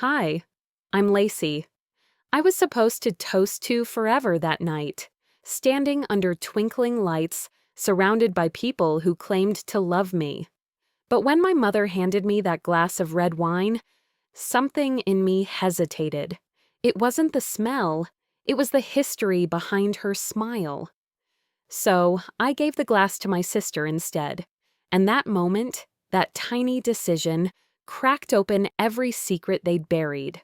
Hi, I'm Lacey. I was supposed to toast to forever that night, standing under twinkling lights, surrounded by people who claimed to love me. But when my mother handed me that glass of red wine, something in me hesitated. It wasn't the smell, it was the history behind her smile. So I gave the glass to my sister instead, and that moment, that tiny decision, cracked open every secret they'd buried.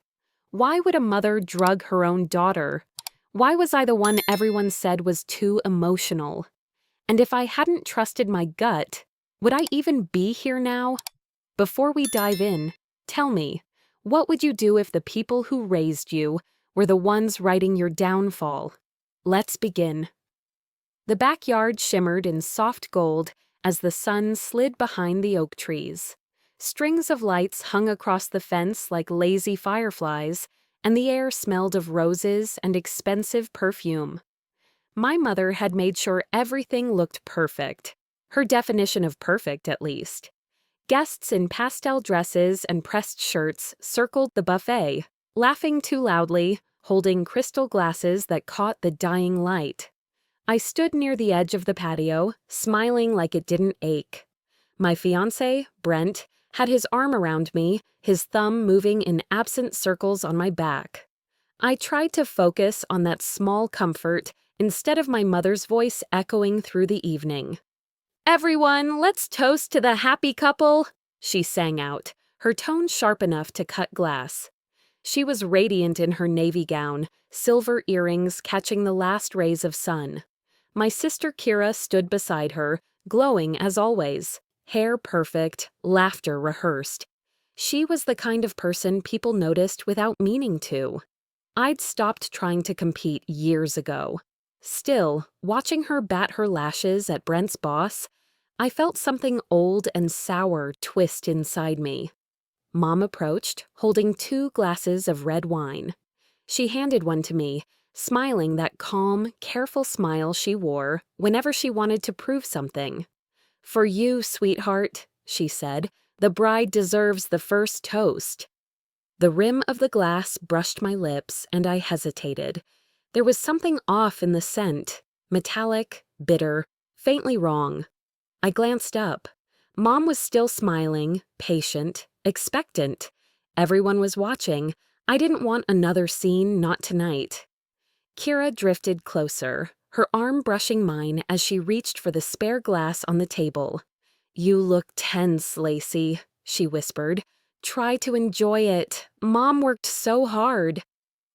Why would a mother drug her own daughter? Why was I the one everyone said was too emotional? And if I hadn't trusted my gut, would I even be here now? Before we dive in, tell me, what would you do if the people who raised you were the ones writing your downfall? Let's begin. The backyard shimmered in soft gold as the sun slid behind the oak trees. Strings of lights hung across the fence like lazy fireflies, and the air smelled of roses and expensive perfume. My mother had made sure everything looked perfect. Her definition of perfect, at least. Guests in pastel dresses and pressed shirts circled the buffet, laughing too loudly, holding crystal glasses that caught the dying light. I stood near the edge of the patio, smiling like it didn't ache. My fiancé, Brent, had his arm around me, his thumb moving in absent circles on my back. I tried to focus on that small comfort instead of my mother's voice echoing through the evening. "Everyone, let's toast to the happy couple," she sang out, her tone sharp enough to cut glass. She was radiant in her navy gown, silver earrings catching the last rays of sun. My sister Kira stood beside her, glowing as always, hair perfect, laughter rehearsed. She was the kind of person people noticed without meaning to. I'd stopped trying to compete years ago. Still, watching her bat her lashes at Brent's boss, I felt something old and sour twist inside me. Mom approached, holding 2 glasses of red wine. She handed one to me, smiling that calm, careful smile she wore whenever she wanted to prove something. "For you, sweetheart," she said, "the bride deserves the first toast." The rim of the glass brushed my lips, and I hesitated. There was something off in the scent, metallic, bitter, faintly wrong. I glanced up. Mom was still smiling, patient, expectant. Everyone was watching. I didn't want another scene, not tonight. Kira drifted closer, her arm brushing mine as she reached for the spare glass on the table. "You look tense, Lacey," she whispered. "Try to enjoy it. Mom worked so hard."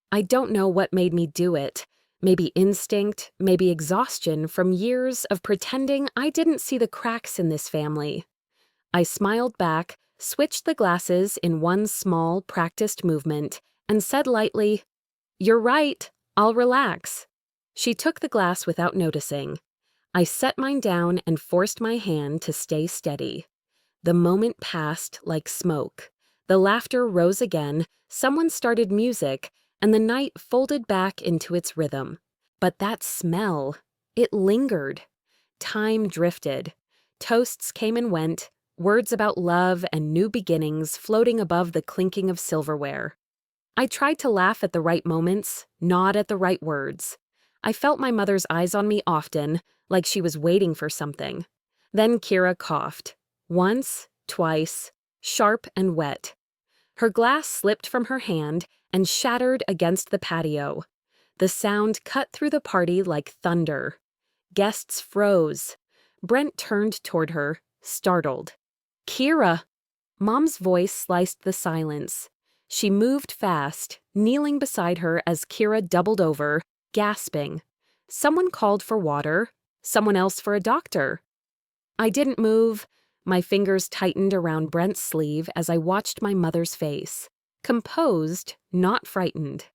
I don't know what made me do it. Maybe instinct, maybe exhaustion from years of pretending I didn't see the cracks in this family. I smiled back, switched the glasses in one small, practiced movement, and said lightly, "You're right. I'll relax." She took the glass without noticing. I set mine down and forced my hand to stay steady. The moment passed like smoke. The laughter rose again, someone started music, and the night folded back into its rhythm. But that smell, it lingered. Time drifted. Toasts came and went, words about love and new beginnings floating above the clinking of silverware. I tried to laugh at the right moments, nod at the right words. I felt my mother's eyes on me often, like she was waiting for something. Then Kira coughed. Once, twice, sharp and wet. Her glass slipped from her hand and shattered against the patio. The sound cut through the party like thunder. Guests froze. Brent turned toward her, startled. "Kira!" Mom's voice sliced the silence. She moved fast, kneeling beside her as Kira doubled over, gasping. Someone called for water, someone else for a doctor. I didn't move. My fingers tightened around Brent's sleeve as I watched my mother's face. Composed, not frightened.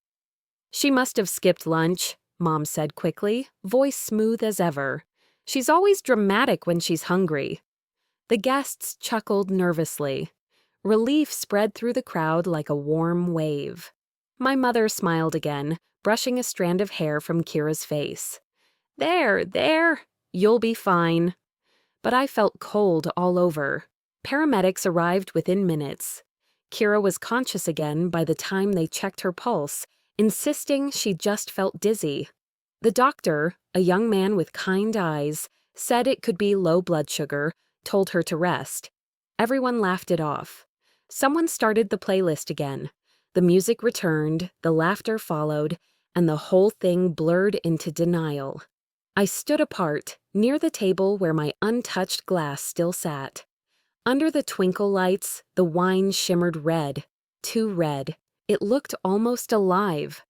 "She must have skipped lunch," Mom said quickly, voice smooth as ever. "She's always dramatic when she's hungry." The guests chuckled nervously. Relief spread through the crowd like a warm wave. My mother smiled again, brushing a strand of hair from Kira's face. There, you'll be fine." But I felt cold all over. Paramedics arrived within minutes. Kira was conscious again by the time they checked her pulse, insisting she just felt dizzy. The doctor, a young man with kind eyes, said it could be low blood sugar, told her to rest. Everyone laughed it off. Someone started the playlist again. The music returned, the laughter followed, and the whole thing blurred into denial. I stood apart, near the table where my untouched glass still sat. Under the twinkle lights, the wine shimmered red, too red. It looked almost alive.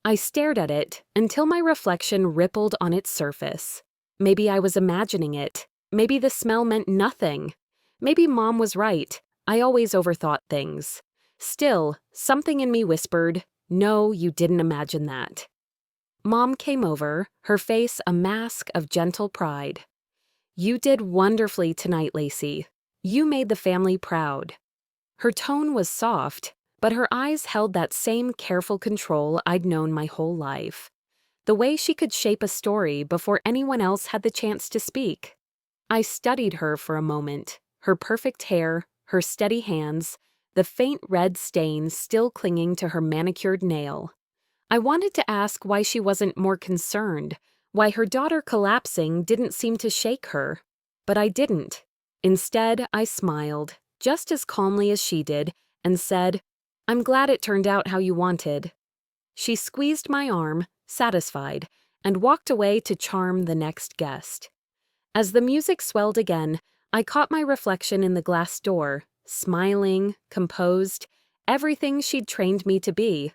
I stared at it until my reflection rippled on its surface. Maybe I was imagining it. Maybe the smell meant nothing. Maybe Mom was right. I always overthought things. Still, something in me whispered, "No, you didn't imagine that." Mom came over, her face a mask of gentle pride. "You did wonderfully tonight, Lacey. You made the family proud." Her tone was soft, but her eyes held that same careful control I'd known my whole life. The way she could shape a story before anyone else had the chance to speak. I studied her for a moment, her perfect hair, her steady hands, the faint red stain still clinging to her manicured nail. I wanted to ask why she wasn't more concerned, why her daughter collapsing didn't seem to shake her. But I didn't. Instead, I smiled, just as calmly as she did, and said, "I'm glad it turned out how you wanted." She squeezed my arm, satisfied, and walked away to charm the next guest. As the music swelled again, I caught my reflection in the glass door, smiling, composed, everything she'd trained me to be.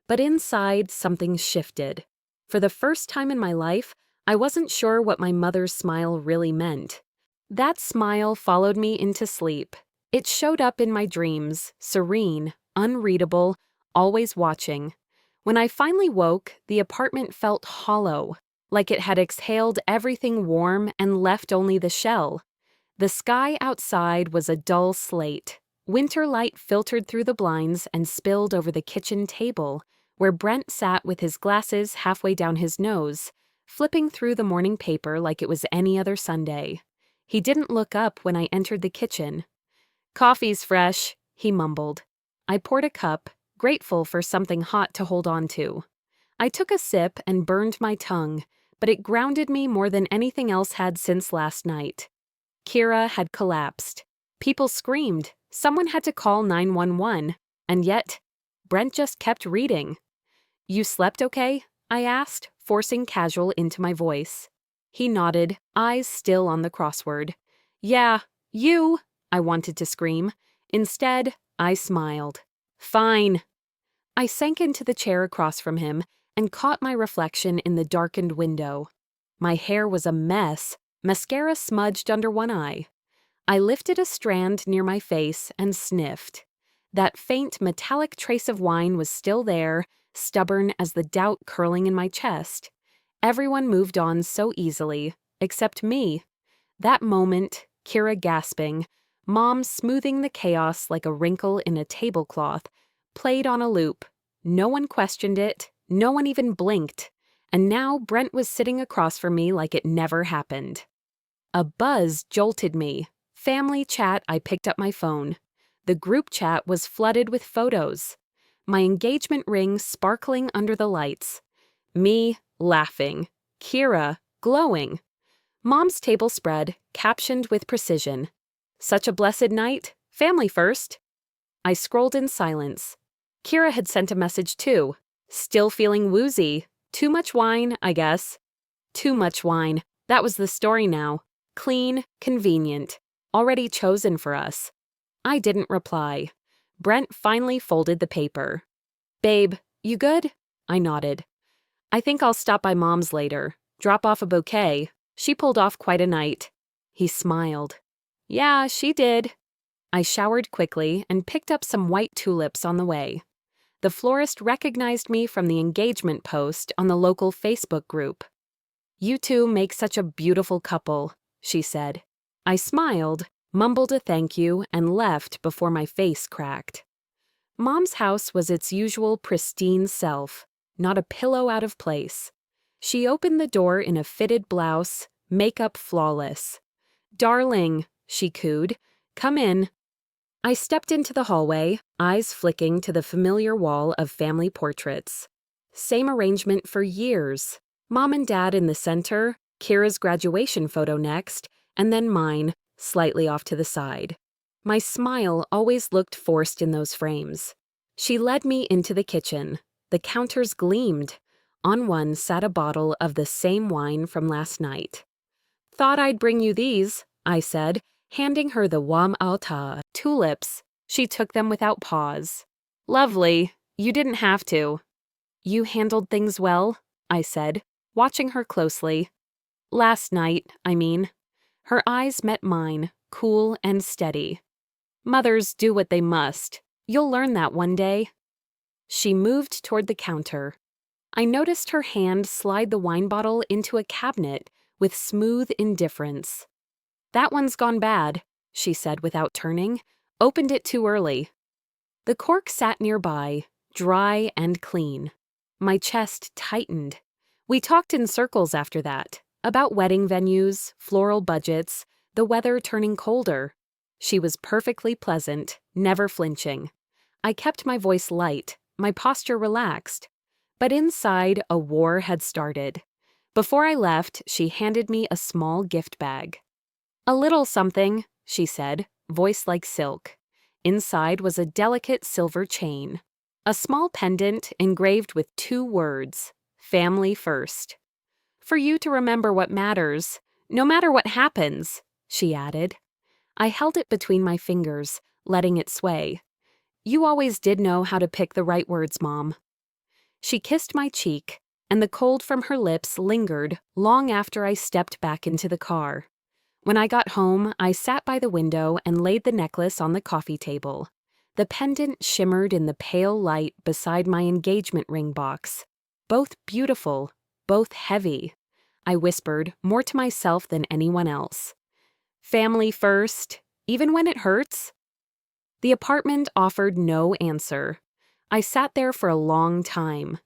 But inside, something shifted. For the first time in my life, I wasn't sure what my mother's smile really meant. That smile followed me into sleep. It showed up in my dreams, serene, unreadable, always watching. When I finally woke, the apartment felt hollow, like it had exhaled everything warm and left only the shell. The sky outside was a dull slate. Winter light filtered through the blinds and spilled over the kitchen table, where Brent sat with his glasses halfway down his nose, flipping through the morning paper like it was any other Sunday. He didn't look up when I entered the kitchen. "Coffee's fresh," he mumbled. I poured a cup, grateful for something hot to hold on to. I took a sip and burned my tongue, but it grounded me more than anything else had since last night. Kira had collapsed. People screamed. Someone had to call 911. And yet, Brent just kept reading. "You slept okay?" I asked, forcing casual into my voice. He nodded, eyes still on the crossword. "Yeah, you," I wanted to scream. Instead, I smiled. "Fine." I sank into the chair across from him and caught my reflection in the darkened window. My hair was a mess, mascara smudged under one eye. I lifted a strand near my face and sniffed. That faint metallic trace of wine was still there, stubborn as the doubt curling in my chest. Everyone moved on so easily, except me. That moment, Kira gasping, Mom smoothing the chaos like a wrinkle in a tablecloth, played on a loop. No one questioned it, no one even blinked. And now Brent was sitting across from me like it never happened. A buzz jolted me. Family chat. I picked up my phone. The group chat was flooded with photos. My engagement ring sparkling under the lights. Me, laughing. Kira, glowing. Mom's table spread, captioned with precision. "Such a blessed night. Family first." I scrolled in silence. Kira had sent a message too. "Still feeling woozy. Too much wine, I guess." Too much wine. That was the story now. Clean, convenient. Already chosen for us. I didn't reply. Brent finally folded the paper. "Babe, you good?" I nodded. "I think I'll stop by Mom's later. Drop off a bouquet. She pulled off quite a night." He smiled. "Yeah, she did." I showered quickly and picked up some white tulips on the way. The florist recognized me from the engagement post on the local Facebook group. "You two make such a beautiful couple," she said. I smiled, mumbled a thank you, and left before my face cracked. Mom's house was its usual pristine self, not a pillow out of place. She opened the door in a fitted blouse, makeup flawless. "Darling," she cooed, "come in." I stepped into the hallway, eyes flicking to the familiar wall of family portraits. Same arrangement for years. Mom and Dad in the center, Kira's graduation photo next, and then mine, slightly off to the side. My smile always looked forced in those frames. She led me into the kitchen. The counters gleamed. On one sat a bottle of the same wine from last night. "Thought I'd bring you these," I said, handing her the Wam Alta tulips. She took them without pause. "Lovely. You didn't have to." "You handled things well," I said, watching her closely. "Last night, I mean." Her eyes met mine, cool and steady. "Mothers do what they must. You'll learn that one day." She moved toward the counter. I noticed her hand slide the wine bottle into a cabinet with smooth indifference. "That one's gone bad," she said without turning. "Opened it too early." The cork sat nearby, dry and clean. My chest tightened. We talked in circles after that, about wedding venues, floral budgets, the weather turning colder. She was perfectly pleasant, never flinching. I kept my voice light, my posture relaxed. But inside, a war had started. Before I left, she handed me a small gift bag. "A little something," she said, voice like silk. Inside was a delicate silver chain. A small pendant engraved with 2 words, "Family First." "For you to remember what matters, no matter what happens," she added. I held it between my fingers, letting it sway. "You always did know how to pick the right words, Mom." She kissed my cheek, and the cold from her lips lingered long after I stepped back into the car. When I got home, I sat by the window and laid the necklace on the coffee table. The pendant shimmered in the pale light beside my engagement ring box. Both beautiful, both heavy. I whispered, more to myself than anyone else. "Family first, even when it hurts?" The apartment offered no answer. I sat there for a long time.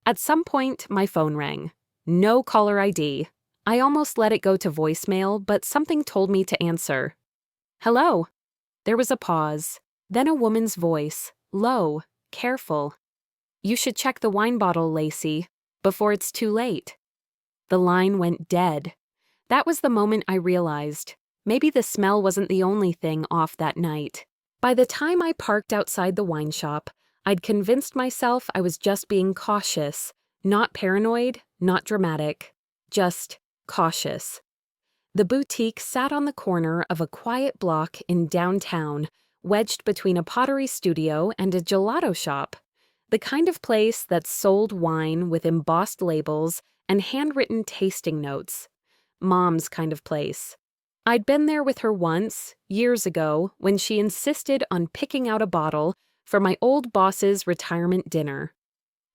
At some point, my phone rang. No caller ID. I almost let it go to voicemail, but something told me to answer. "Hello." There was a pause, then a woman's voice, low, careful. "You should check the wine bottle, Lacey, before it's too late." The line went dead. That was the moment I realized. Maybe the smell wasn't the only thing off that night. By the time I parked outside the wine shop, I'd convinced myself I was just being cautious, not paranoid, not dramatic, just cautious. The boutique sat on the corner of a quiet block in downtown, wedged between a pottery studio and a gelato shop, the kind of place that sold wine with embossed labels and handwritten tasting notes. Mom's kind of place. I'd been there with her once, years ago, when she insisted on picking out a bottle for my old boss's retirement dinner.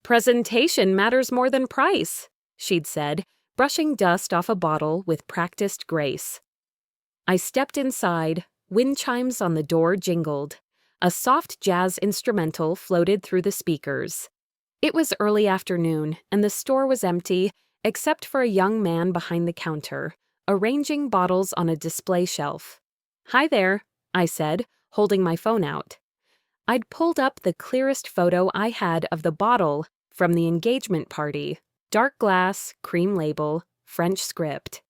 "Presentation matters more than price," she'd said, brushing dust off a bottle with practiced grace. I stepped inside. Wind chimes on the door jingled. A soft jazz instrumental floated through the speakers. It was early afternoon, and the store was empty, except for a young man behind the counter, arranging bottles on a display shelf. "Hi there," I said, holding my phone out. I'd pulled up the clearest photo I had of the bottle from the engagement party. Dark glass, cream label, French script.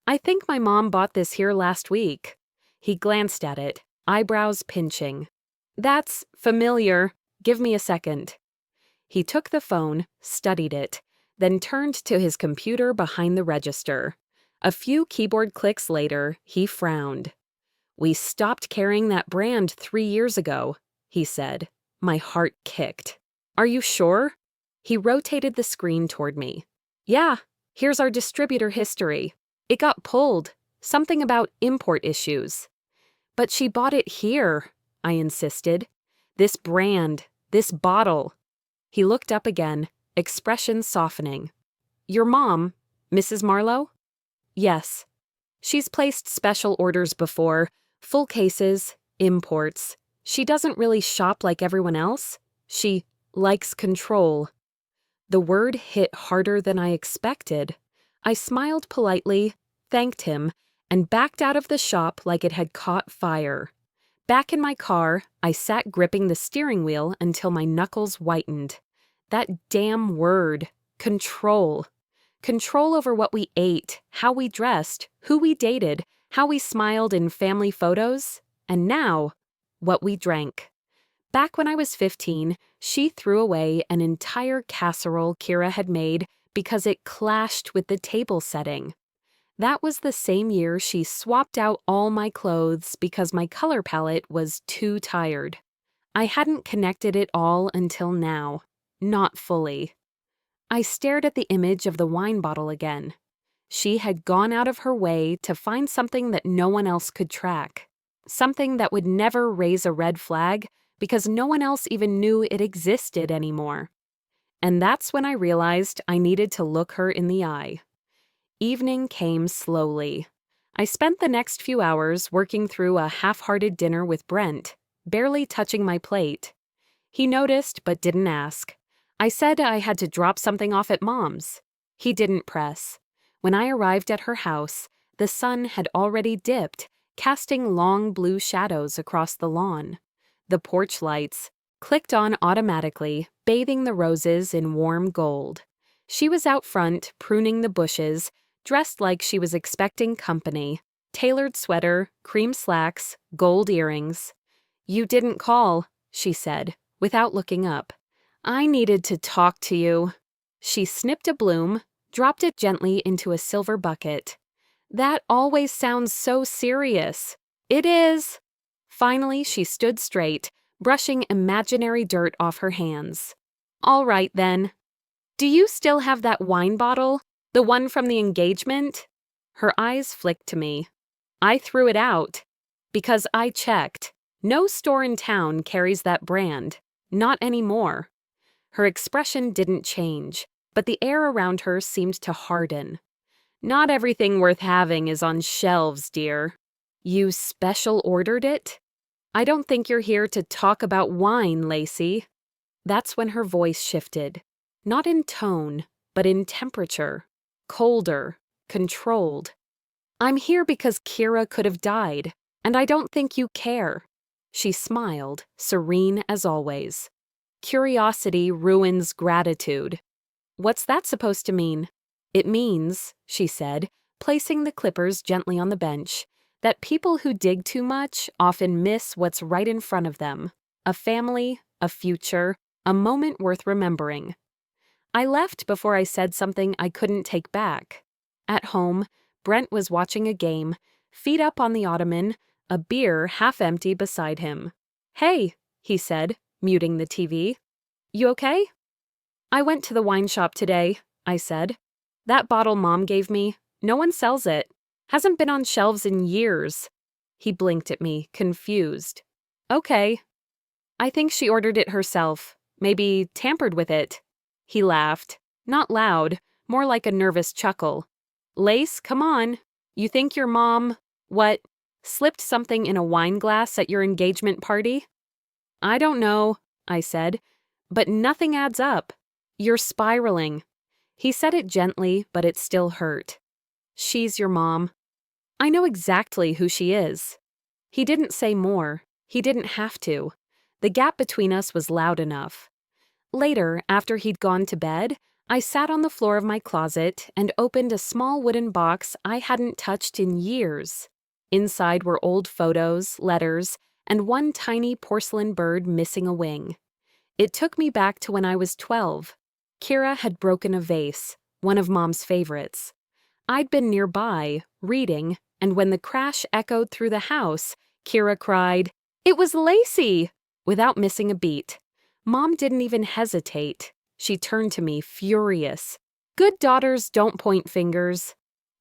"I think my mom bought this here last week." He glanced at it, eyebrows pinching. "That's familiar. Give me a second." He took the phone, studied it, then turned to his computer behind the register. A few keyboard clicks later, he frowned. "We stopped carrying that brand 3 years ago," he said. My heart kicked. "Are you sure?" He rotated the screen toward me. "Yeah, here's our distributor history. It got pulled. Something about import issues." "But she bought it here," I insisted. "This brand, this bottle." He looked up again, expression softening. "Your mom, Mrs. Marlowe?" "Yes. She's placed special orders before, full cases, imports. She doesn't really shop like everyone else. She likes control." The word hit harder than I expected. I smiled politely, thanked him, and backed out of the shop like it had caught fire. Back in my car, I sat gripping the steering wheel until my knuckles whitened. That damn word, control. Control over what we ate, how we dressed, who we dated, how we smiled in family photos, and now, what we drank. Back when I was 15, she threw away an entire casserole Kira had made because it clashed with the table setting. That was the same year she swapped out all my clothes because my color palette was too tired. I hadn't connected it all until now. Not fully. I stared at the image of the wine bottle again. She had gone out of her way to find something that no one else could track. Something that would never raise a red flag because no one else even knew it existed anymore. And that's when I realized I needed to look her in the eye. Evening came slowly. I spent the next few hours working through a half-hearted dinner with Brent, barely touching my plate. He noticed but didn't ask. I said I had to drop something off at Mom's. He didn't press. When I arrived at her house, the sun had already dipped, casting long blue shadows across the lawn. The porch lights clicked on automatically, bathing the roses in warm gold. She was out front, pruning the bushes, dressed like she was expecting company. Tailored sweater, cream slacks, gold earrings. "You didn't call," she said, without looking up. "I needed to talk to you." She snipped a bloom, dropped it gently into a silver bucket. "That always sounds so serious." "It is." Finally, she stood straight, brushing imaginary dirt off her hands. "All right, then. Do you still have that wine bottle? The one from the engagement?" Her eyes flicked to me. "I threw it out. Because I checked. No store in town carries that brand. Not anymore." Her expression didn't change, but the air around her seemed to harden. "Not everything worth having is on shelves, dear." "You special ordered it?" "I don't think you're here to talk about wine, Lacey." That's when her voice shifted. Not in tone, but in temperature. Colder, controlled. "I'm here because Kira could have died, and I don't think you care." She smiled, serene as always. "Curiosity ruins gratitude." "What's that supposed to mean?" "It means," she said, placing the clippers gently on the bench, "that people who dig too much often miss what's right in front of them. A family, a future, a moment worth remembering." I left before I said something I couldn't take back. At home, Brent was watching a game, feet up on the ottoman, a beer half empty beside him. "Hey," he said, muting the TV. "You okay?" "I went to the wine shop today," I said. "That bottle Mom gave me, no one sells it. Hasn't been on shelves in years." He blinked at me, confused. "Okay." "I think she ordered it herself. Maybe tampered with it." He laughed. Not loud, more like a nervous chuckle. "Lace, come on. You think your mom, what, slipped something in a wine glass at your engagement party?" "I don't know," I said, "but nothing adds up. You're spiraling." He said it gently, but it still hurt. "She's your mom." "I know exactly who she is." He didn't say more. He didn't have to. The gap between us was loud enough. Later, after he'd gone to bed, I sat on the floor of my closet and opened a small wooden box I hadn't touched in years. Inside were old photos, letters, and one tiny porcelain bird missing a wing. It took me back to when I was 12. Kira had broken a vase, one of Mom's favorites. I'd been nearby, reading, and when the crash echoed through the house, Kira cried, "It was Lacey!" without missing a beat. Mom didn't even hesitate. She turned to me, furious. "Good daughters don't point fingers."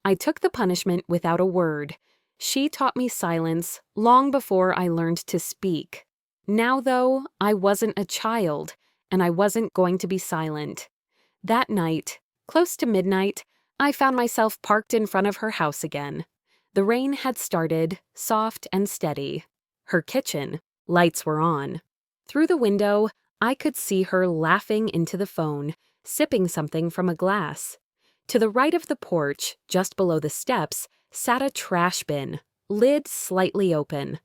I took the punishment without a word. She taught me silence long before I learned to speak. Now, though, I wasn't a child, and I wasn't going to be silent. That night, close to midnight, I found myself parked in front of her house again. The rain had started, soft and steady. Her kitchen, lights were on. Through the window, I could see her laughing into the phone, sipping something from a glass. To the right of the porch, just below the steps, sat a trash bin, lid slightly open.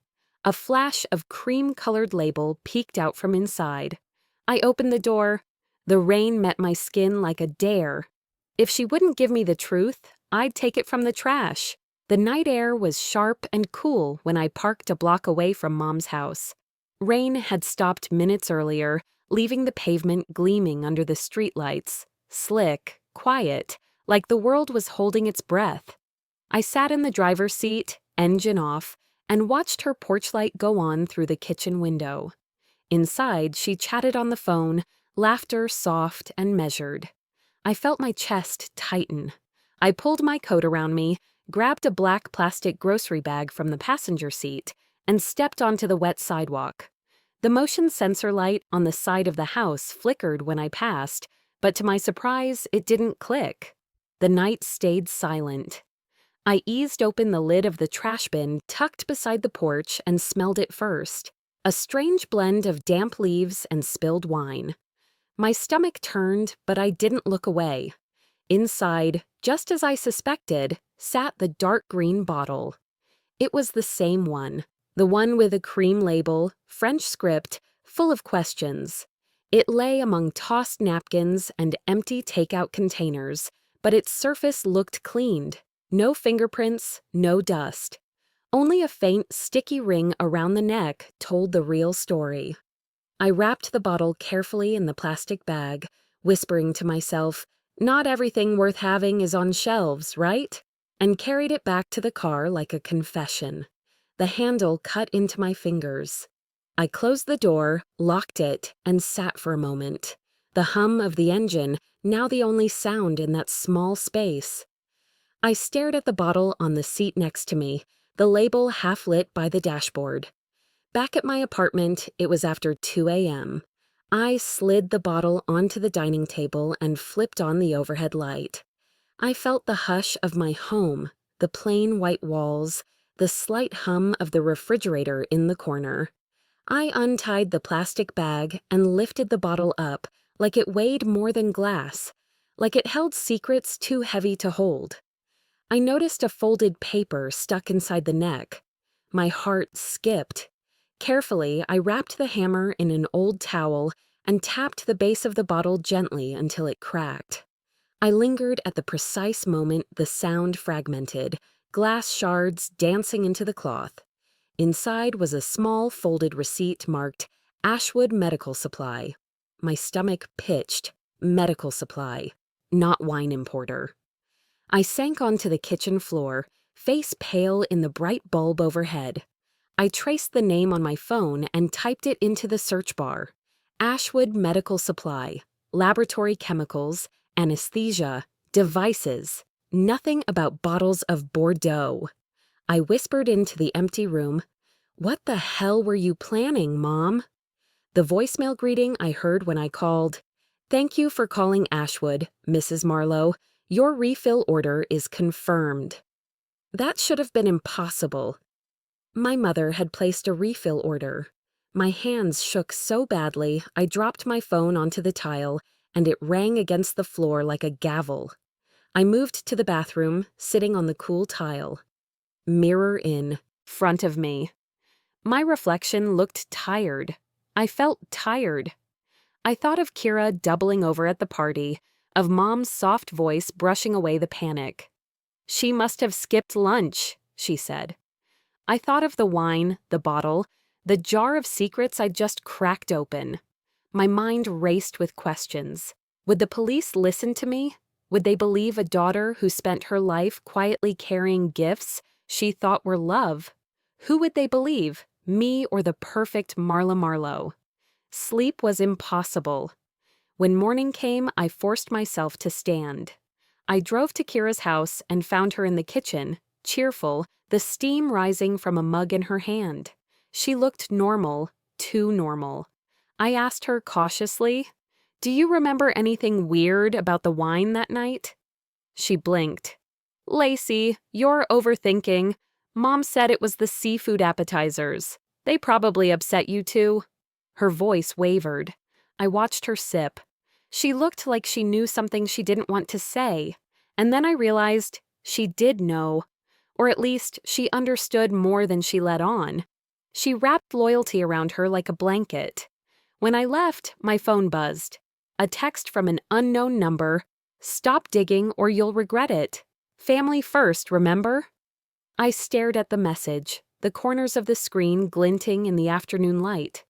A flash of cream-colored label peeked out from inside. I opened the door. The rain met my skin like a dare. If she wouldn't give me the truth, I'd take it from the trash. The night air was sharp and cool when I parked a block away from Mom's house. Rain had stopped minutes earlier, leaving the pavement gleaming under the streetlights, slick, quiet, like the world was holding its breath. I sat in the driver's seat, engine off, and watched her porch light go on through the kitchen window. Inside, she chatted on the phone, laughter soft and measured. I felt my chest tighten. I pulled my coat around me, grabbed a black plastic grocery bag from the passenger seat, and stepped onto the wet sidewalk. The motion sensor light on the side of the house flickered when I passed, but to my surprise, it didn't click. The night stayed silent. I eased open the lid of the trash bin tucked beside the porch and smelled it first. A strange blend of damp leaves and spilled wine. My stomach turned, but I didn't look away. Inside, just as I suspected, sat the dark green bottle. It was the same one, the one with a cream label, French script, full of questions. It lay among tossed napkins and empty takeout containers, but its surface looked cleaned. No fingerprints, no dust. Only a faint, sticky ring around the neck told the real story. I wrapped the bottle carefully in the plastic bag, whispering to myself, "Not everything worth having is on shelves, right?" And carried it back to the car like a confession. The handle cut into my fingers. I closed the door, locked it, and sat for a moment. The hum of the engine, now the only sound in that small space. I stared at the bottle on the seat next to me, the label half lit by the dashboard. Back at my apartment, it was after 2 a.m. I slid the bottle onto the dining table and flipped on the overhead light. I felt the hush of my home, the plain white walls, the slight hum of the refrigerator in the corner. I untied the plastic bag and lifted the bottle up like it weighed more than glass, like it held secrets too heavy to hold. I noticed a folded paper stuck inside the neck. My heart skipped. Carefully, I wrapped the hammer in an old towel and tapped the base of the bottle gently until it cracked. I lingered at the precise moment the sound fragmented, glass shards dancing into the cloth. Inside was a small folded receipt marked Ashwood Medical Supply. My stomach pitched. Medical supply, not wine importer. I sank onto the kitchen floor, face pale in the bright bulb overhead. I traced the name on my phone and typed it into the search bar. Ashwood Medical Supply, laboratory chemicals, anesthesia, devices. Nothing about bottles of Bordeaux. I whispered into the empty room, "What the hell were you planning, Mom?" The voicemail greeting I heard when I called, "Thank you for calling Ashwood, Mrs. Marlowe. Your refill order is confirmed." That should have been impossible. My mother had placed a refill order. My hands shook so badly, I dropped my phone onto the tile, and it rang against the floor like a gavel. I moved to the bathroom, sitting on the cool tile. Mirror in, front of me. My reflection looked tired. I felt tired. I thought of Kira doubling over at the party, of Mom's soft voice brushing away the panic. "She must have skipped lunch," she said. I thought of the wine, the bottle, the jar of secrets I'd just cracked open. My mind raced with questions. Would the police listen to me? Would they believe a daughter who spent her life quietly carrying gifts she thought were love? Who would they believe, me or the perfect Marla Marlowe? Sleep was impossible. When morning came, I forced myself to stand. I drove to Kira's house and found her in the kitchen, cheerful, the steam rising from a mug in her hand. She looked normal, too normal. I asked her cautiously, "Do you remember anything weird about the wine that night?" She blinked. "Lacey, you're overthinking. Mom said it was the seafood appetizers. They probably upset you too." Her voice wavered. I watched her sip. She looked like she knew something she didn't want to say. And then I realized she did know. Or at least she understood more than she let on. She wrapped loyalty around her like a blanket. When I left, my phone buzzed. A text from an unknown number. "Stop digging or you'll regret it. Family first, remember?" I stared at the message, the corners of the screen glinting in the afternoon light.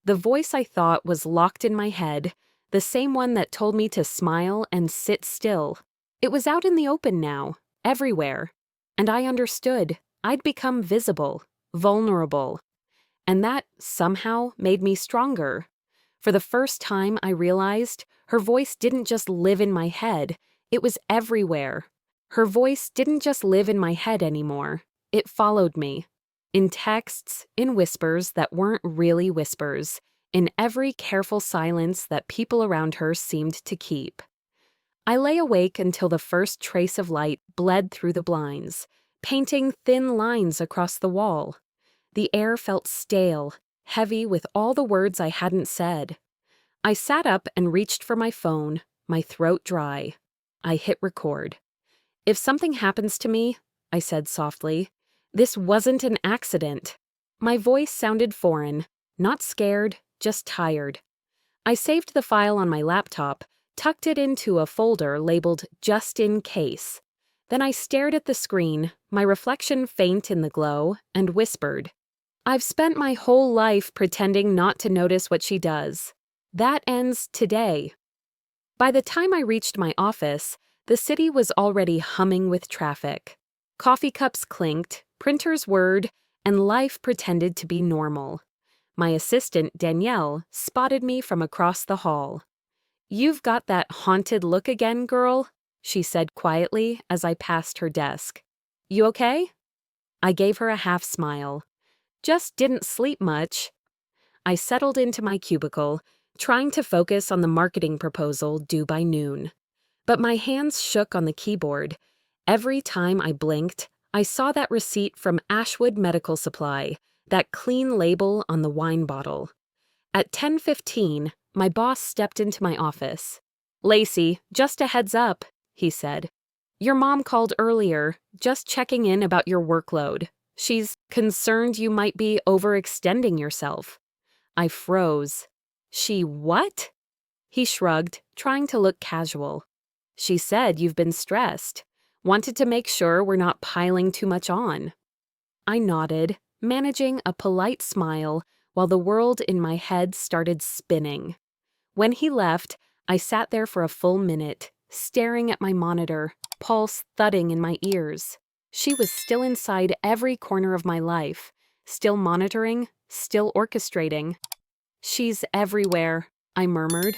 The voice I thought was locked in my head, the same one that told me to smile and sit still. It was out in the open now, everywhere. And I understood. I'd become visible, vulnerable. And that, somehow, made me stronger. For the first time, I realized her voice didn't just live in my head, it was everywhere. Her voice didn't just live in my head anymore. It followed me. In texts, in whispers that weren't really whispers, in every careful silence that people around her seemed to keep. I lay awake until the first trace of light bled through the blinds, painting thin lines across the wall. The air felt stale, heavy with all the words I hadn't said. I sat up and reached for my phone, my throat dry. I hit record. "If something happens to me," I said softly, "this wasn't an accident." My voice sounded foreign, not scared, just tired. I saved the file on my laptop, tucked it into a folder labeled "Just in Case." Then I stared at the screen, my reflection faint in the glow, and whispered, "I've spent my whole life pretending not to notice what she does. That ends today." By the time I reached my office, the city was already humming with traffic. Coffee cups clinked, printers whirred, and life pretended to be normal. My assistant, Danielle, spotted me from across the hall. "You've got that haunted look again, girl," she said quietly as I passed her desk. "You okay?" I gave her a half smile. "Just didn't sleep much." I settled into my cubicle, trying to focus on the marketing proposal due by noon. But my hands shook on the keyboard. Every time I blinked, I saw that receipt from Ashwood Medical Supply, that clean label on the wine bottle. At 10:15, my boss stepped into my office. "Lacey, just a heads up," he said. "Your mom called earlier, just checking in about your workload. She's concerned you might be overextending yourself." I froze. "She what?" He shrugged, trying to look casual. "She said you've been stressed. Wanted to make sure we're not piling too much on." I nodded, managing a polite smile while the world in my head started spinning. When he left, I sat there for a full minute, staring at my monitor, pulse thudding in my ears. She was still inside every corner of my life, still monitoring, still orchestrating. "She's everywhere," I murmured,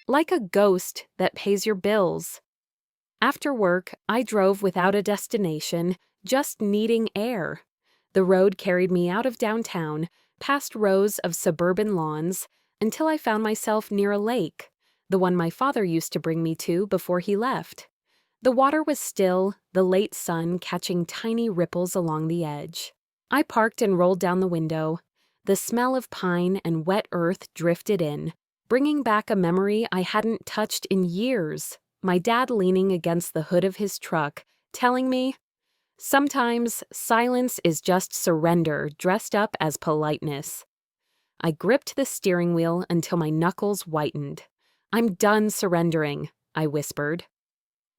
"like a ghost that pays your bills." After work, I drove without a destination, just needing air. The road carried me out of downtown, past rows of suburban lawns, until I found myself near a lake, the one my father used to bring me to before he left. The water was still, the late sun catching tiny ripples along the edge. I parked and rolled down the window. The smell of pine and wet earth drifted in, bringing back a memory I hadn't touched in years. My dad leaning against the hood of his truck, telling me, "Sometimes silence is just surrender dressed up as politeness." I gripped the steering wheel until my knuckles whitened. "I'm done surrendering," I whispered.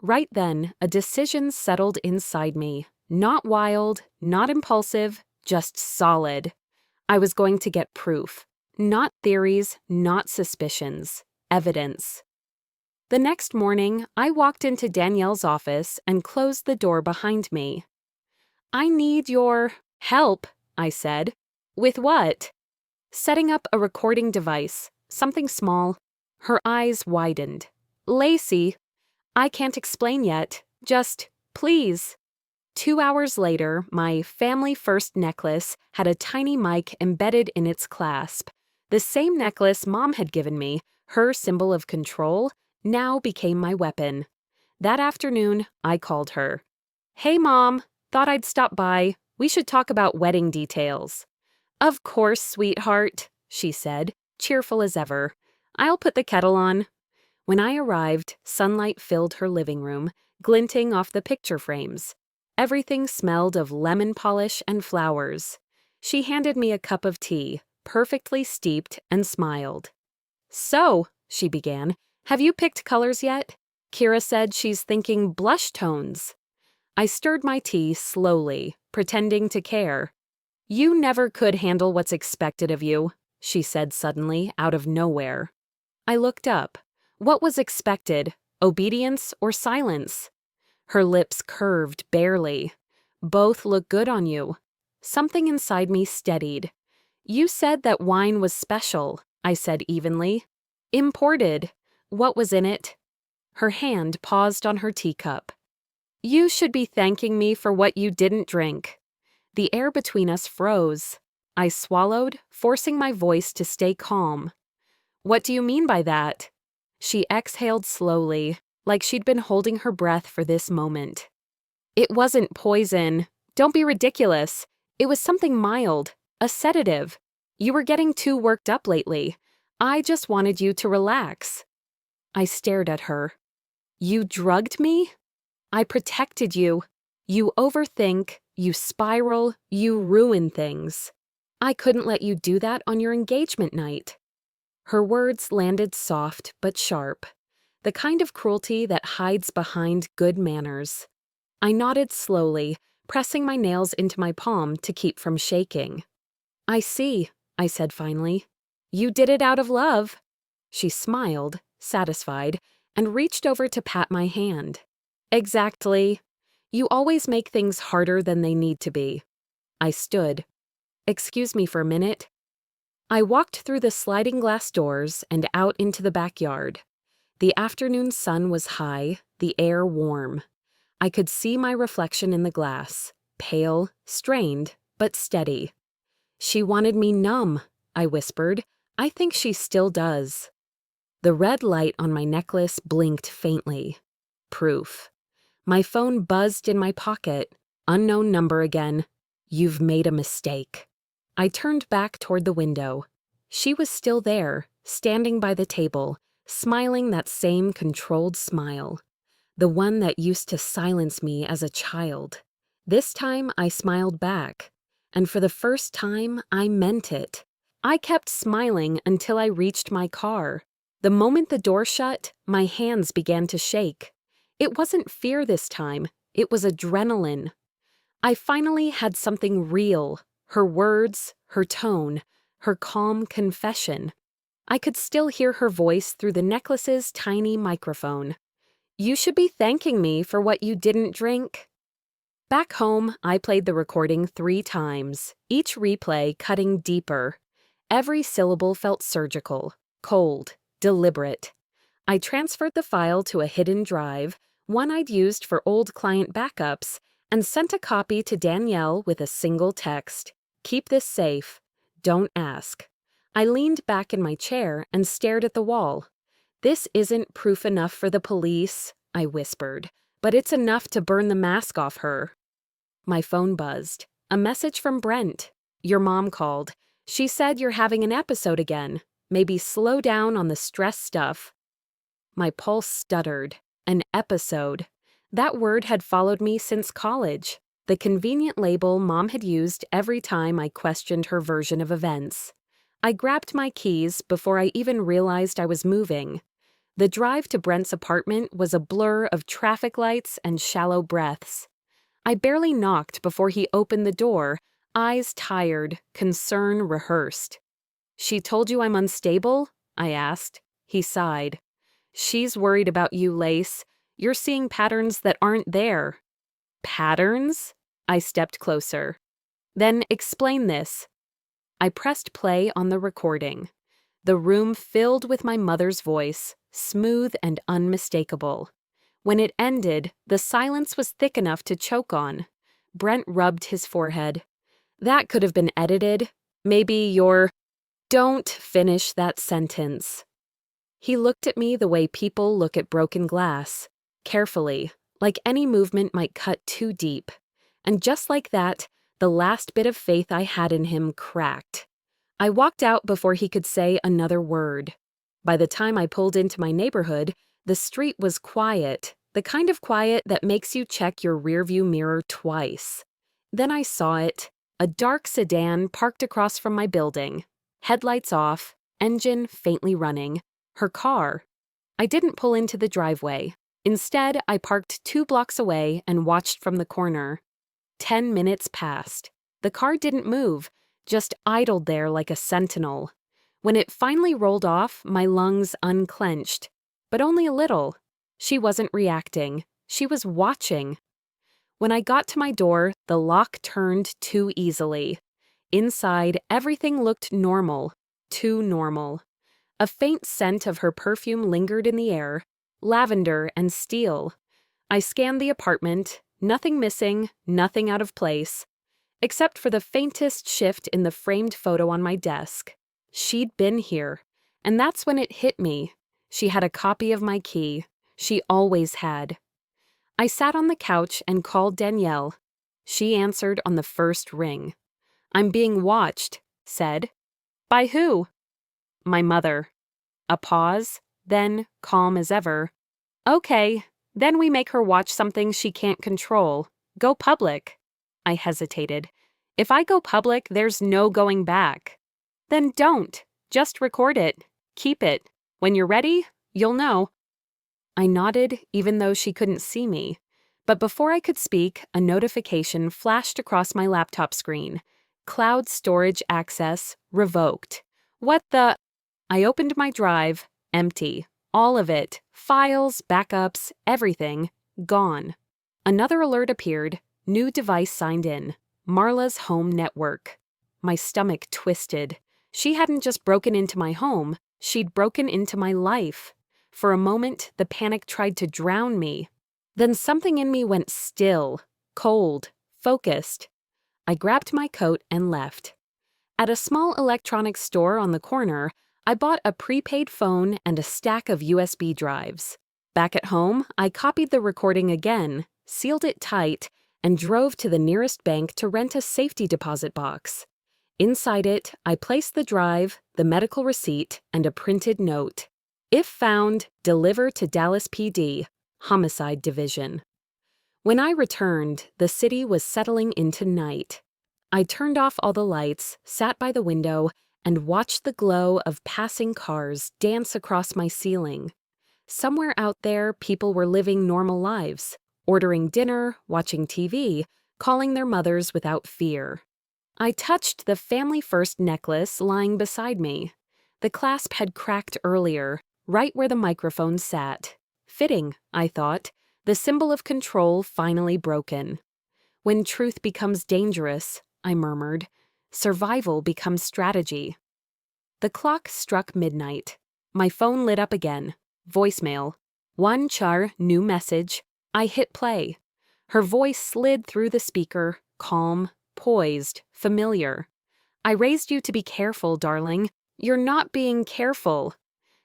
Right then, a decision settled inside me. Not wild, not impulsive, just solid. I was going to get proof. Not theories, not suspicions. Evidence. The next morning, I walked into Danielle's office and closed the door behind me. "I need your help," I said. "With what?" "Setting up a recording device, something small." Her eyes widened. "Lacey, I can't explain yet. Just, please." 2 hours later, my Family First necklace had a tiny mic embedded in its clasp. The same necklace Mom had given me, her symbol of control, now became my weapon. That afternoon, I called her. "Hey, Mom, thought I'd stop by. We should talk about wedding details." "Of course, sweetheart," she said, cheerful as ever. "I'll put the kettle on." When I arrived, sunlight filled her living room, glinting off the picture frames. Everything smelled of lemon polish and flowers. She handed me a cup of tea, perfectly steeped, and smiled. "So," she began, "have you picked colors yet? Kira said she's thinking blush tones." I stirred my tea slowly, pretending to care. "You never could handle what's expected of you," she said suddenly, out of nowhere. I looked up. What was expected? Obedience or silence? Her lips curved barely. "Both look good on you." Something inside me steadied. "You said that wine was special," I said evenly. "Imported. What was in it?" Her hand paused on her teacup. "You should be thanking me for what you didn't drink." The air between us froze. I swallowed, forcing my voice to stay calm. "What do you mean by that?" She exhaled slowly, like she'd been holding her breath for this moment. "It wasn't poison. Don't be ridiculous. It was something mild, a sedative. You were getting too worked up lately. I just wanted you to relax." I stared at her. "You drugged me? I protected you. You overthink, you spiral, you ruin things. I couldn't let you do that on your engagement night." Her words landed soft but sharp, the kind of cruelty that hides behind good manners. I nodded slowly, pressing my nails into my palm to keep from shaking. "I see," I said finally. "You did it out of love." She smiled, satisfied, and reached over to pat my hand. "Exactly. You always make things harder than they need to be." I stood. "Excuse me for a minute." I walked through the sliding glass doors and out into the backyard. The afternoon sun was high, the air warm. I could see my reflection in the glass, pale, strained, but steady. "She wanted me numb," I whispered. "I think she still does." The red light on my necklace blinked faintly. Proof. My phone buzzed in my pocket. Unknown number again. "You've made a mistake." I turned back toward the window. She was still there, standing by the table, smiling that same controlled smile. The one that used to silence me as a child. This time I smiled back. And for the first time, I meant it. I kept smiling until I reached my car. The moment the door shut, my hands began to shake. It wasn't fear this time. It was adrenaline. I finally had something real. Her words, her tone, her calm confession. I could still hear her voice through the necklace's tiny microphone. "You should be thanking me for what you didn't drink." Back home, I played the recording 3 times, each replay cutting deeper. Every syllable felt surgical, cold, deliberate. I transferred the file to a hidden drive, one I'd used for old client backups, and sent a copy to Danielle with a single text. "Keep this safe. Don't ask." I leaned back in my chair and stared at the wall. "This isn't proof enough for the police," I whispered, "but it's enough to burn the mask off her." My phone buzzed. A message from Brent. "Your mom called. She said you're having an episode again. Maybe slow down on the stress stuff." My pulse stuttered. An episode. That word had followed me since college. The convenient label Mom had used every time I questioned her version of events. I grabbed my keys before I even realized I was moving. The drive to Brent's apartment was a blur of traffic lights and shallow breaths. I barely knocked before he opened the door, eyes tired, concern rehearsed. "She told you I'm unstable?" I asked. He sighed. "She's worried about you, Lace. You're seeing patterns that aren't there." "Patterns?" I stepped closer. "Then explain this." I pressed play on the recording. The room filled with my mother's voice, smooth and unmistakable. When it ended, the silence was thick enough to choke on. Brent rubbed his forehead. "That could have been edited. Maybe you're—" "Don't finish that sentence." He looked at me the way people look at broken glass, carefully, like any movement might cut too deep. And just like that, the last bit of faith I had in him cracked. I walked out before he could say another word. By the time I pulled into my neighborhood, the street was quiet, the kind of quiet that makes you check your rearview mirror twice. Then I saw it, A dark sedan parked across from my building. Headlights off, engine faintly running. Her car. I didn't pull into the driveway. Instead, I parked 2 blocks away and watched from the corner. 10 minutes passed. The car didn't move, just idled there like a sentinel. When it finally rolled off, my lungs unclenched. But only a little. She wasn't reacting. She was watching. When I got to my door, the lock turned too easily. Inside, everything looked normal. Too normal. A faint scent of her perfume lingered in the air. Lavender and steel. I scanned the apartment. Nothing missing, nothing out of place. Except for the faintest shift in the framed photo on my desk. She'd been here. And that's when it hit me. She had a copy of my key. She always had. I sat on the couch and called Danielle. She answered on the first ring. "I'm being watched," said. "By who?" "My mother." A pause, then, calm as ever. "Okay, then we make her watch something she can't control. Go public." I hesitated. "If I go public, there's no going back." "Then don't. Just record it. Keep it. When you're ready, you'll know." I nodded, even though she couldn't see me. But before I could speak, a notification flashed across my laptop screen. Cloud storage access revoked. What the? I opened my drive. Empty. All of it. Files, backups, everything. Gone. Another alert appeared. New device signed in. Marla's home network. My stomach twisted. She hadn't just broken into my home. She'd broken into my life. For a moment, the panic tried to drown me. Then something in me went still, cold, focused. I grabbed my coat and left. At a small electronics store on the corner, I bought a prepaid phone and a stack of USB drives. Back at home, I copied the recording again, sealed it tight, and drove to the nearest bank to rent a safety deposit box. Inside it, I placed the drive, the medical receipt, and a printed note. If found, deliver to Dallas PD, Homicide Division. When I returned, the city was settling into night. I turned off all the lights, sat by the window, and watched the glow of passing cars dance across my ceiling. Somewhere out there, people were living normal lives, ordering dinner, watching TV, calling their mothers without fear. I touched the Family First necklace lying beside me. The clasp had cracked earlier, right where the microphone sat. Fitting, I thought, the symbol of control finally broken. When truth becomes dangerous, I murmured, survival becomes strategy. The clock struck midnight. My phone lit up again. Voicemail. One char, new message. I hit play. Her voice slid through the speaker, calm, poised, familiar. "I raised you to be careful, darling. You're not being careful."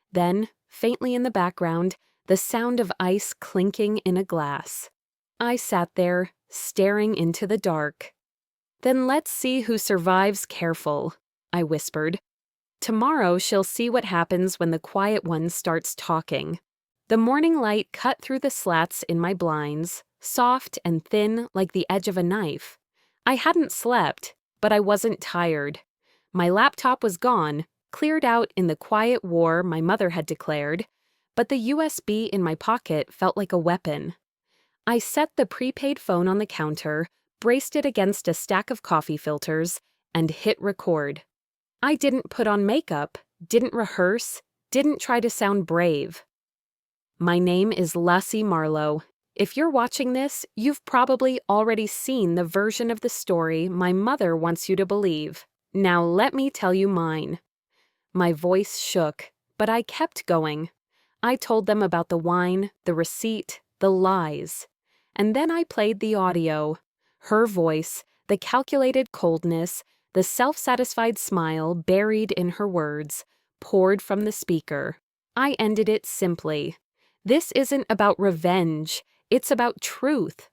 Then, faintly in the background, the sound of ice clinking in a glass. I sat there, staring into the dark. "Then let's see who survives careful," I whispered. "Tomorrow she'll see what happens when the quiet one starts talking." The morning light cut through the slats in my blinds, soft and thin like the edge of a knife. I hadn't slept, but I wasn't tired. My laptop was gone, cleared out in the quiet war my mother had declared, but the USB in my pocket felt like a weapon. I set the prepaid phone on the counter, braced it against a stack of coffee filters, and hit record. I didn't put on makeup, didn't rehearse, didn't try to sound brave. My name is Lassie Marlowe. If you're watching this, you've probably already seen the version of the story my mother wants you to believe. Now let me tell you mine. My voice shook, but I kept going. I told them about the wine, the receipt, the lies. And then I played the audio. Her voice, the calculated coldness, the self-satisfied smile buried in her words, poured from the speaker. I ended it simply. This isn't about revenge. It's about truth.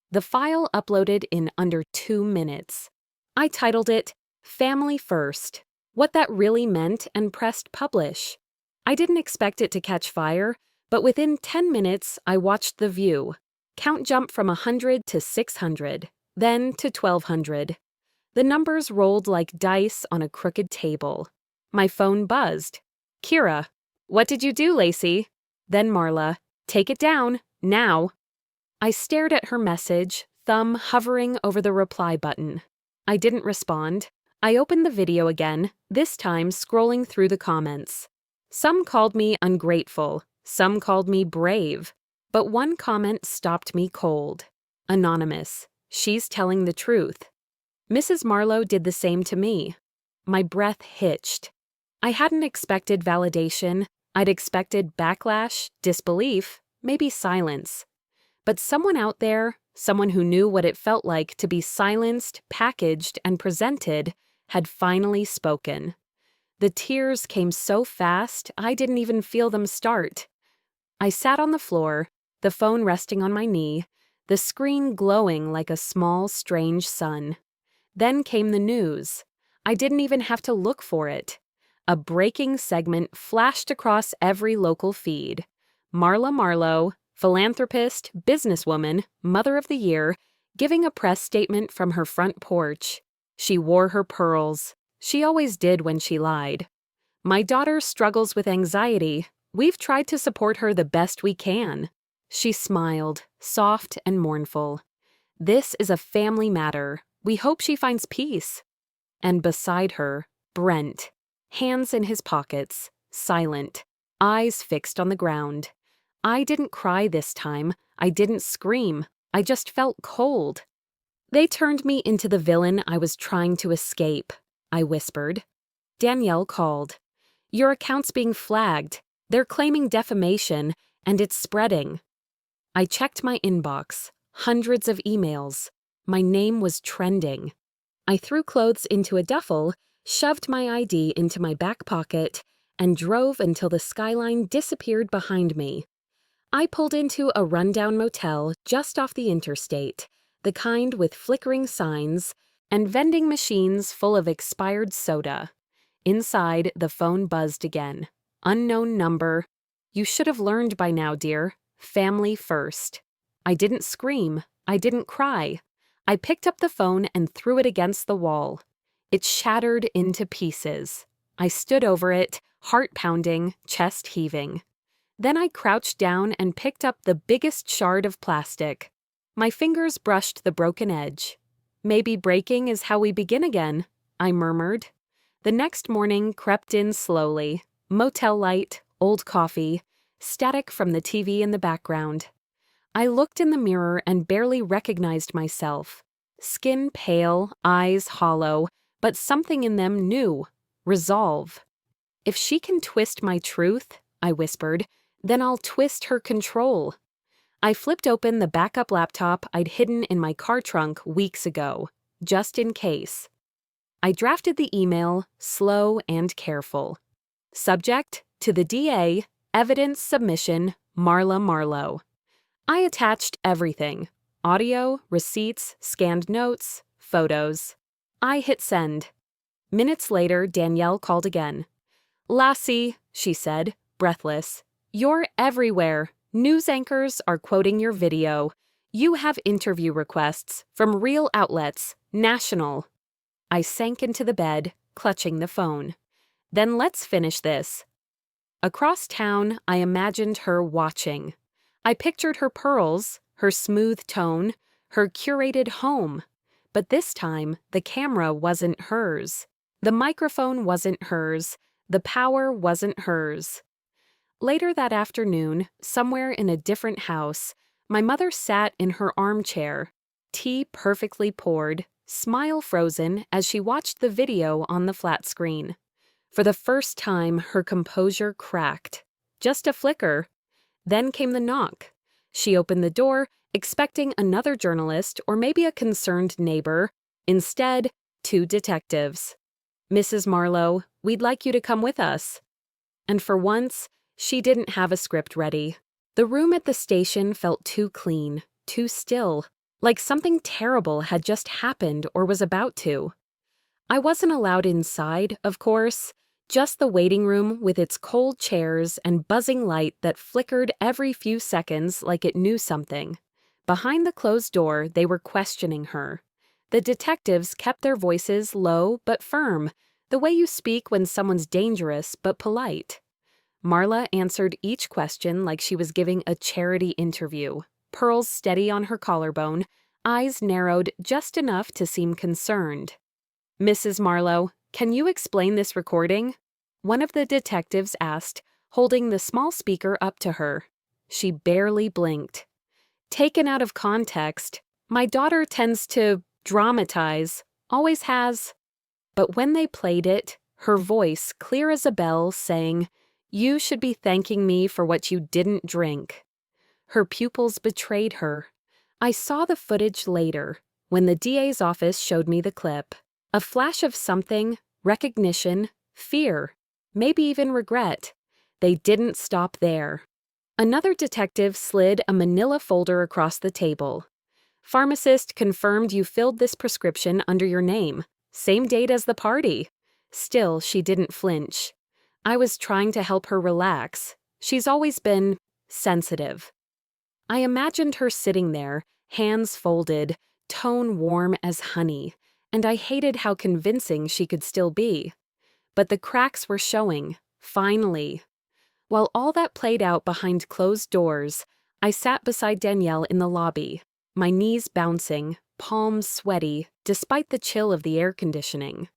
The file uploaded in under 2 minutes. I titled it Family First, what that really meant, and pressed publish. I didn't expect it to catch fire, but within 10 minutes I watched the view. Count jump from 100 to 600, then to 1,200. The numbers rolled like dice on a crooked table. My phone buzzed. Kira. What did you do, Lacey? Then Marla. Take it down, now. I stared at her message, thumb hovering over the reply button. I didn't respond. I opened the video again, this time scrolling through the comments. Some called me ungrateful, some called me brave, but one comment stopped me cold. Anonymous. She's telling the truth. Mrs. Marlowe did the same to me. My breath hitched. I hadn't expected validation. I'd expected backlash, disbelief, maybe silence. But someone out there, someone who knew what it felt like to be silenced, packaged, and presented, had finally spoken. The tears came so fast, I didn't even feel them start. I sat on the floor, the phone resting on my knee, the screen glowing like a small, strange sun. Then came the news. I didn't even have to look for it. A breaking segment flashed across every local feed. Marla Marlowe, philanthropist, businesswoman, Mother of the Year, giving a press statement from her front porch. She wore her pearls. She always did when she lied. My daughter struggles with anxiety. We've tried to support her the best we can. She smiled, soft and mournful. This is a family matter. We hope she finds peace. And beside her, Brent, hands in his pockets, silent, eyes fixed on the ground. I didn't cry this time. I didn't scream. I just felt cold. They turned me into the villain I was trying to escape, I whispered. Danielle called. Your account's being flagged. They're claiming defamation, and it's spreading. I checked my inbox. Hundreds of emails. My name was trending. I threw clothes into a duffel, shoved my ID into my back pocket, and drove until the skyline disappeared behind me. I pulled into a rundown motel just off the interstate, the kind with flickering signs and vending machines full of expired soda. Inside, the phone buzzed again. Unknown number. You should have learned by now, dear. Family first. I didn't scream. I didn't cry. I picked up the phone and threw it against the wall. It shattered into pieces. I stood over it, heart pounding, chest heaving. Then I crouched down and picked up the biggest shard of plastic. My fingers brushed the broken edge. Maybe breaking is how we begin again, I murmured. The next morning crept in slowly. Motel light, old coffee, static from the TV in the background. I looked in the mirror and barely recognized myself. Skin pale, eyes hollow, but something in them new. Resolve. If she can twist my truth, I whispered, then I'll twist her control. I flipped open the backup laptop I'd hidden in my car trunk weeks ago, just in case. I drafted the email, slow and careful. Subject, to the DA, evidence submission, Marla Marlowe. I attached everything. Audio, receipts, scanned notes, photos. I hit send. Minutes later, Danielle called again. Lassie, she said, breathless. You're everywhere. News anchors are quoting your video. You have interview requests from real outlets, national. I sank into the bed, clutching the phone. Then let's finish this. Across town, I imagined her watching. I pictured her pearls, her smooth tone, her curated home. But this time, the camera wasn't hers. The microphone wasn't hers. The power wasn't hers. Later that afternoon, somewhere in a different house, my mother sat in her armchair, tea perfectly poured, smile frozen as she watched the video on the flat screen. For the first time, her composure cracked. Just a flicker. Then came the knock. She opened the door, expecting another journalist or maybe a concerned neighbor. Instead, 2 detectives. Mrs. Marlowe, we'd like you to come with us. And for once, she didn't have a script ready. The room at the station felt too clean, too still, like something terrible had just happened or was about to. I wasn't allowed inside, of course, just the waiting room with its cold chairs and buzzing light that flickered every few seconds like it knew something. Behind the closed door, they were questioning her. The detectives kept their voices low but firm, the way you speak when someone's dangerous but polite. Marla answered each question like she was giving a charity interview, pearls steady on her collarbone, eyes narrowed just enough to seem concerned. "Mrs. Marlowe, can you explain this recording?" one of the detectives asked, holding the small speaker up to her. She barely blinked. "Taken out of context, my daughter tends to dramatize, always has." But when they played it, her voice clear as a bell saying, "You should be thanking me for what you didn't drink." Her pupils betrayed her. I saw the footage later, when the DA's office showed me the clip. A flash of something, recognition, fear, maybe even regret. They didn't stop there. Another detective slid a manila folder across the table. "Pharmacist confirmed you filled this prescription under your name. Same date as the party." Still, she didn't flinch. I was trying to help her relax. She's always been sensitive. I imagined her sitting there, hands folded, tone warm as honey, and I hated how convincing she could still be. But the cracks were showing, finally. While all that played out behind closed doors, I sat beside Danielle in the lobby, my knees bouncing, palms sweaty, despite the chill of the air conditioning.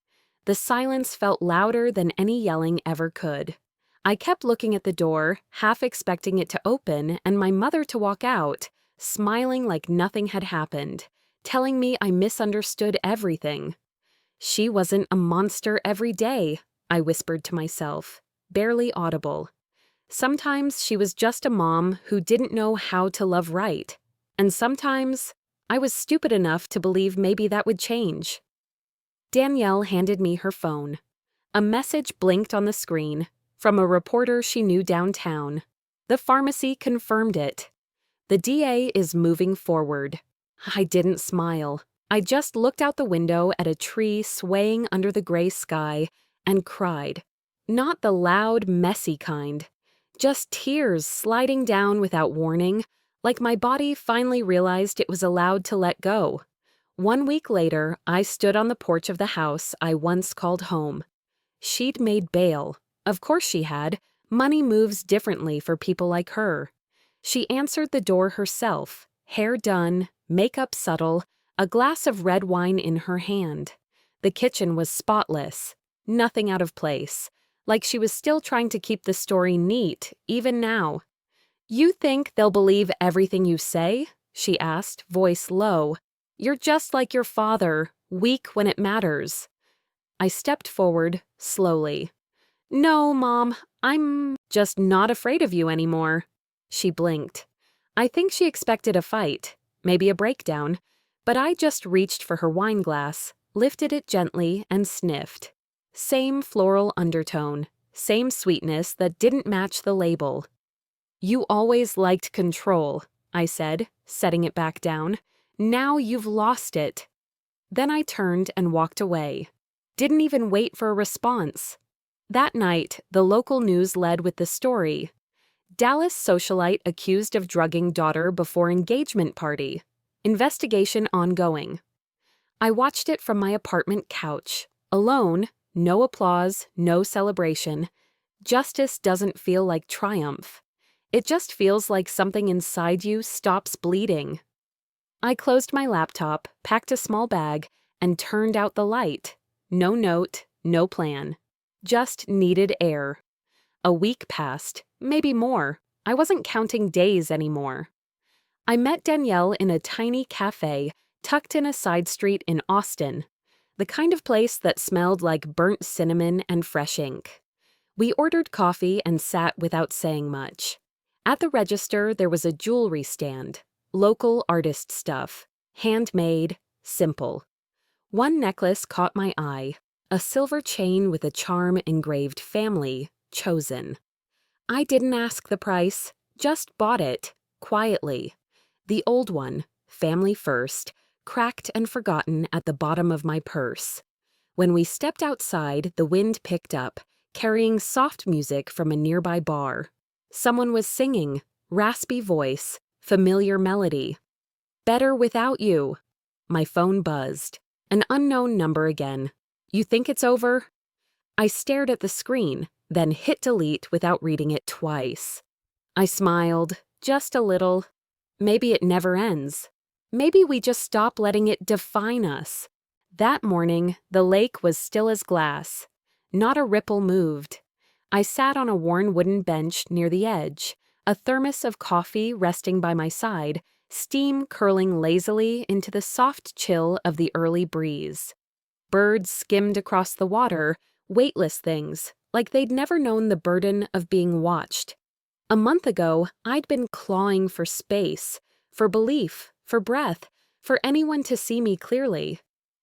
The silence felt louder than any yelling ever could. I kept looking at the door, half expecting it to open and my mother to walk out, smiling like nothing had happened, telling me I misunderstood everything. She wasn't a monster every day, I whispered to myself, barely audible. Sometimes she was just a mom who didn't know how to love right, and sometimes I was stupid enough to believe maybe that would change. Danielle handed me her phone. A message blinked on the screen, from a reporter she knew downtown. The pharmacy confirmed it. "The DA is moving forward." I didn't smile. I just looked out the window at a tree swaying under the gray sky and cried. Not the loud, messy kind. Just tears sliding down without warning, like my body finally realized it was allowed to let go. 1 week later, I stood on the porch of the house I once called home. She'd made bail. Of course she had. Money moves differently for people like her. She answered the door herself, hair done, makeup subtle, a glass of red wine in her hand. The kitchen was spotless, nothing out of place, like she was still trying to keep the story neat, even now. "You think they'll believe everything you say?" she asked, voice low. "You're just like your father, weak when it matters." I stepped forward, slowly. "No, Mom, I'm just not afraid of you anymore." She blinked. I think she expected a fight, maybe a breakdown, but I just reached for her wine glass, lifted it gently, and sniffed. Same floral undertone, same sweetness that didn't match the label. "You always liked control," I said, setting it back down. "Now you've lost it." Then I turned and walked away. Didn't even wait for a response. That night, the local news led with the story. Dallas socialite accused of drugging daughter before engagement party. Investigation ongoing. I watched it from my apartment couch, alone, no applause, no celebration. Justice doesn't feel like triumph. It just feels like something inside you stops bleeding. I closed my laptop, packed a small bag, and turned out the light. No note, no plan. Just needed air. A week passed, maybe more. I wasn't counting days anymore. I met Danielle in a tiny cafe tucked in a side street in Austin, the kind of place that smelled like burnt cinnamon and fresh ink. We ordered coffee and sat without saying much. At the register, there was a jewelry stand. Local artist stuff. Handmade, simple. One necklace caught my eye. A silver chain with a charm engraved family, chosen. I didn't ask the price, just bought it, quietly. The old one, family first, cracked and forgotten at the bottom of my purse. When we stepped outside, the wind picked up, carrying soft music from a nearby bar. Someone was singing, raspy voice, familiar melody. "Better without you." My phone buzzed. An unknown number again. You think it's over? I stared at the screen, then hit delete without reading it twice. I smiled, just a little. Maybe it never ends. Maybe we just stop letting it define us. That morning, the lake was still as glass. Not a ripple moved. I sat on a worn wooden bench near the edge, a thermos of coffee resting by my side, steam curling lazily into the soft chill of the early breeze. Birds skimmed across the water, weightless things, like they'd never known the burden of being watched. A month ago, I'd been clawing for space, for belief, for breath, for anyone to see me clearly.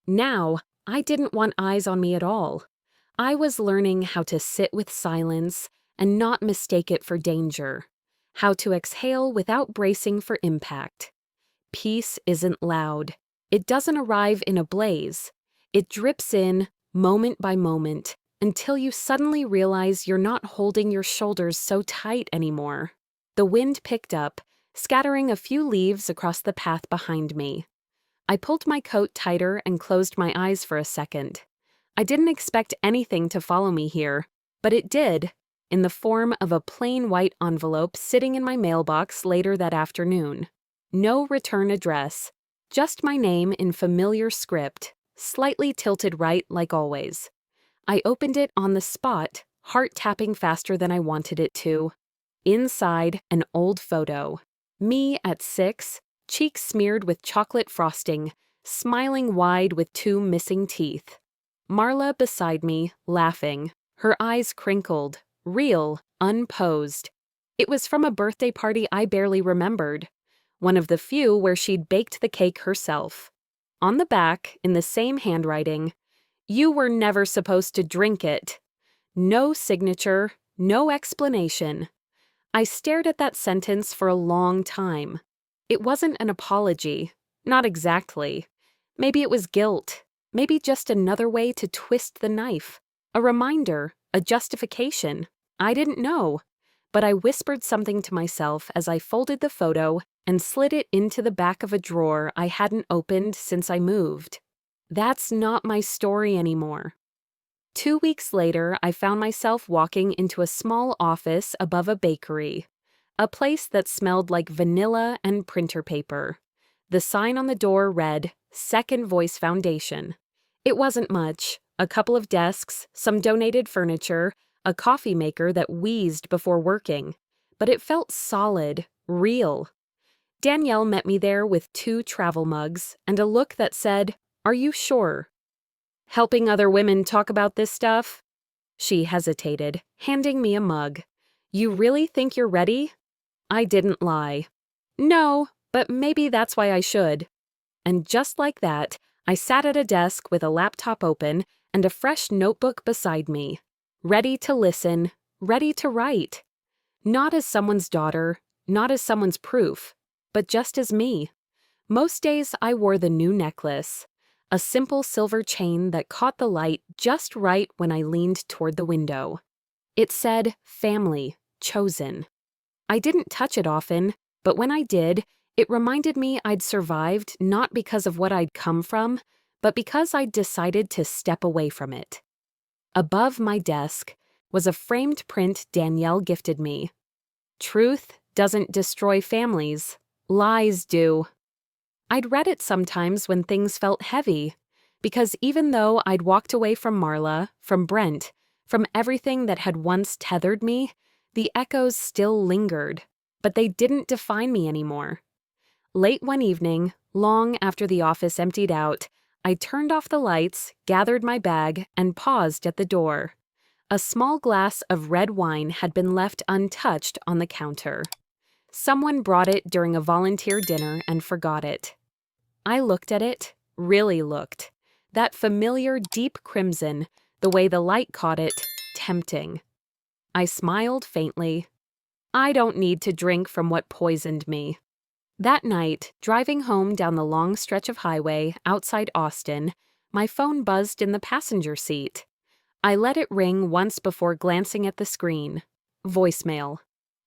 Now, I didn't want eyes on me at all. I was learning how to sit with silence and not mistake it for danger, how to exhale without bracing for impact. Peace isn't loud. It doesn't arrive in a blaze. It drips in, moment by moment, until you suddenly realize you're not holding your shoulders so tight anymore. The wind picked up, scattering a few leaves across the path behind me. I pulled my coat tighter and closed my eyes for a second. I didn't expect anything to follow me here, but it did, in the form of a plain white envelope sitting in my mailbox later that afternoon. No return address, just my name in familiar script, slightly tilted right like always. I opened it on the spot, heart tapping faster than I wanted it to. Inside, an old photo. Me at 6, cheeks smeared with chocolate frosting, smiling wide with 2 missing teeth. Marla beside me, laughing, her eyes crinkled, real, unposed. It was from a birthday party I barely remembered, one of the few where she'd baked the cake herself. On the back, in the same handwriting, "You were never supposed to drink it." No signature, no explanation. I stared at that sentence for a long time. It wasn't an apology. Not exactly. Maybe it was guilt. Maybe just another way to twist the knife. A reminder, a justification. I didn't know. But I whispered something to myself as I folded the photo and slid it into the back of a drawer I hadn't opened since I moved. That's not my story anymore. 2 weeks later, I found myself walking into a small office above a bakery, a place that smelled like vanilla and printer paper. The sign on the door read, "Second Voice Foundation." It wasn't much, a couple of desks, some donated furniture, a coffee maker that wheezed before working, but it felt solid, real. Danielle met me there with 2 travel mugs and a look that said, "Are you sure?" "Helping other women talk about this stuff?" She hesitated, handing me a mug. "You really think you're ready?" I didn't lie. "No, but maybe that's why I should." And just like that, I sat at a desk with a laptop open and a fresh notebook beside me, ready to listen, ready to write. Not as someone's daughter, not as someone's proof, but just as me. Most days I wore the new necklace, a simple silver chain that caught the light just right when I leaned toward the window. It said, "Family, chosen." I didn't touch it often, but when I did, it reminded me I'd survived not because of what I'd come from, but because I'd decided to step away from it. Above my desk was a framed print Danielle gifted me. "Truth doesn't destroy families, lies do." I'd read it sometimes when things felt heavy, because even though I'd walked away from Marla, from Brent, from everything that had once tethered me, the echoes still lingered, but they didn't define me anymore. Late one evening, long after the office emptied out, I turned off the lights, gathered my bag, and paused at the door. A small glass of red wine had been left untouched on the counter. Someone brought it during a volunteer dinner and forgot it. I looked at it, really looked. That familiar deep crimson, the way the light caught it, tempting. I smiled faintly. I don't need to drink from what poisoned me. That night, driving home down the long stretch of highway outside Austin, my phone buzzed in the passenger seat. I let it ring once before glancing at the screen. Voicemail.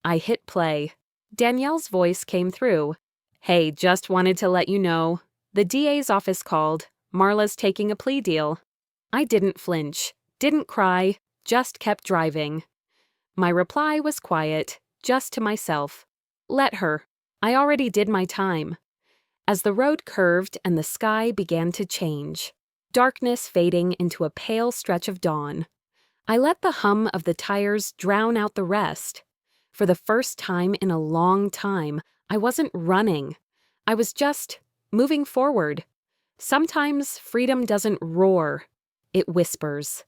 I hit play. Danielle's voice came through. "Hey, just wanted to let you know. The DA's office called. Marla's taking a plea deal. I didn't flinch, didn't cry, just kept driving. My reply was quiet, just to myself. Let her. I already did my time. As the road curved and the sky began to change, darkness fading into a pale stretch of dawn, I let the hum of the tires drown out the rest. For the first time in a long time, I wasn't running. I was just moving forward. Sometimes freedom doesn't roar, it whispers.